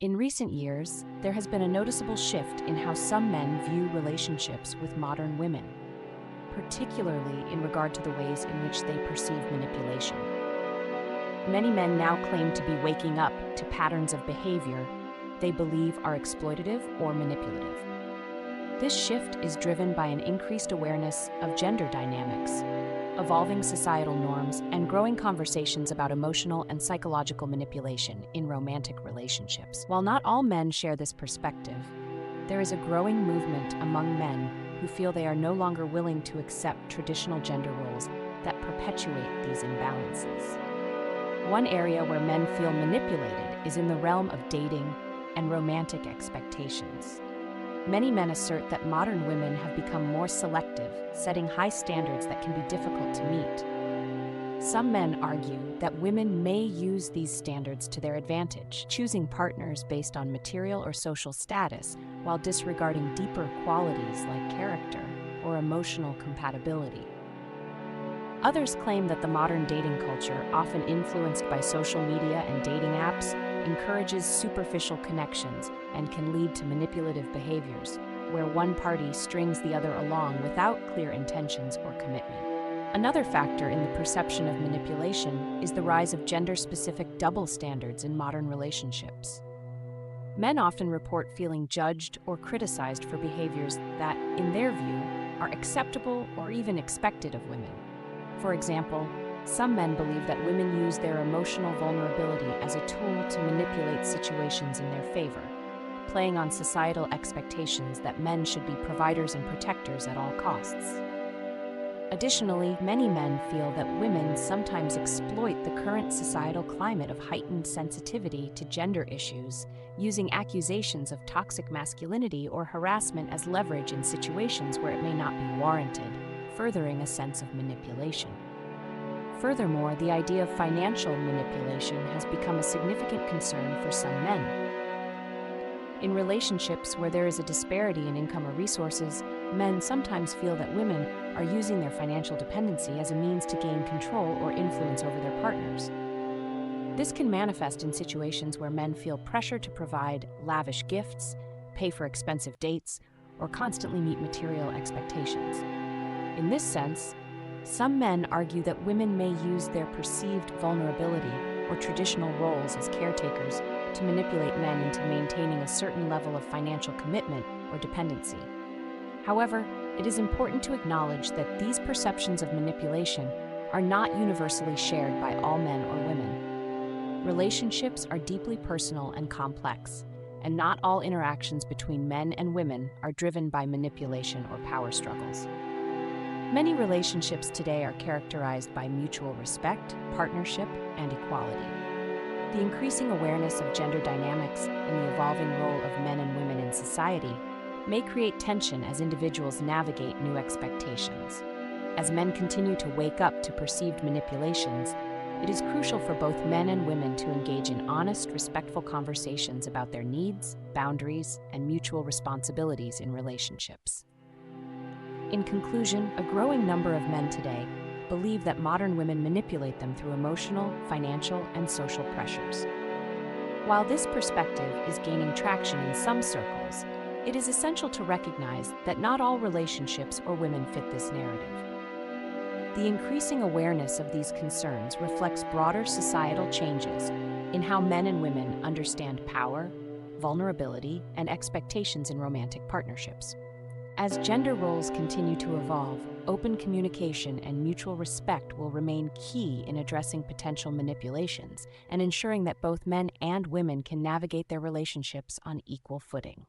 In recent years, there has been a noticeable shift in how some men view relationships with modern women, particularly in regard to the ways in which they perceive manipulation. Many men now claim to be waking up to patterns of behavior they believe are exploitative or manipulative. This shift is driven by an increased awareness of gender dynamics, evolving societal norms, and growing conversations about emotional and psychological manipulation in romantic relationships. While not all men share this perspective, there is a growing movement among men who feel they are no longer willing to accept traditional gender roles that perpetuate these imbalances. One area where men feel manipulated is in the realm of dating and romantic expectations. Many men assert that modern women have become more selective, setting high standards that can be difficult to meet. Some men argue that women may use these standards to their advantage, choosing partners based on material or social status while disregarding deeper qualities like character or emotional compatibility. Others claim that the modern dating culture, often influenced by social media and dating apps, encourages superficial connections and can lead to manipulative behaviors, where one party strings the other along without clear intentions or commitment. Another factor in the perception of manipulation is the rise of gender-specific double standards in modern relationships. Men often report feeling judged or criticized for behaviors that, in their view, are acceptable or even expected of women. For example, some men believe that women use their emotional vulnerability as a tool to manipulate situations in their favor, playing on societal expectations that men should be providers and protectors at all costs. Additionally, many men feel that women sometimes exploit the current societal climate of heightened sensitivity to gender issues, using accusations of toxic masculinity or harassment as leverage in situations where it may not be warranted, furthering a sense of manipulation. Furthermore, the idea of financial manipulation has become a significant concern for some men. In relationships where there is a disparity in income or resources, men sometimes feel that women are using their financial dependency as a means to gain control or influence over their partners. This can manifest in situations where men feel pressure to provide lavish gifts, pay for expensive dates, or constantly meet material expectations. In this sense, some men argue that women may use their perceived vulnerability or traditional roles as caretakers to manipulate men into maintaining a certain level of financial commitment or dependency. However, it is important to acknowledge that these perceptions of manipulation are not universally shared by all men or women. Relationships are deeply personal and complex, and not all interactions between men and women are driven by manipulation or power struggles. Many relationships today are characterized by mutual respect, partnership, and equality. The increasing awareness of gender dynamics and the evolving role of men and women in society may create tension as individuals navigate new expectations. As men continue to wake up to perceived manipulations, it is crucial for both men and women to engage in honest, respectful conversations about their needs, boundaries, and mutual responsibilities in relationships. In conclusion, a growing number of men today believe that modern women manipulate them through emotional, financial, and social pressures. While this perspective is gaining traction in some circles, it is essential to recognize that not all relationships or women fit this narrative. The increasing awareness of these concerns reflects broader societal changes in how men and women understand power, vulnerability, and expectations in romantic partnerships. As gender roles continue to evolve, open communication and mutual respect will remain key in addressing potential manipulations and ensuring that both men and women can navigate their relationships on equal footing.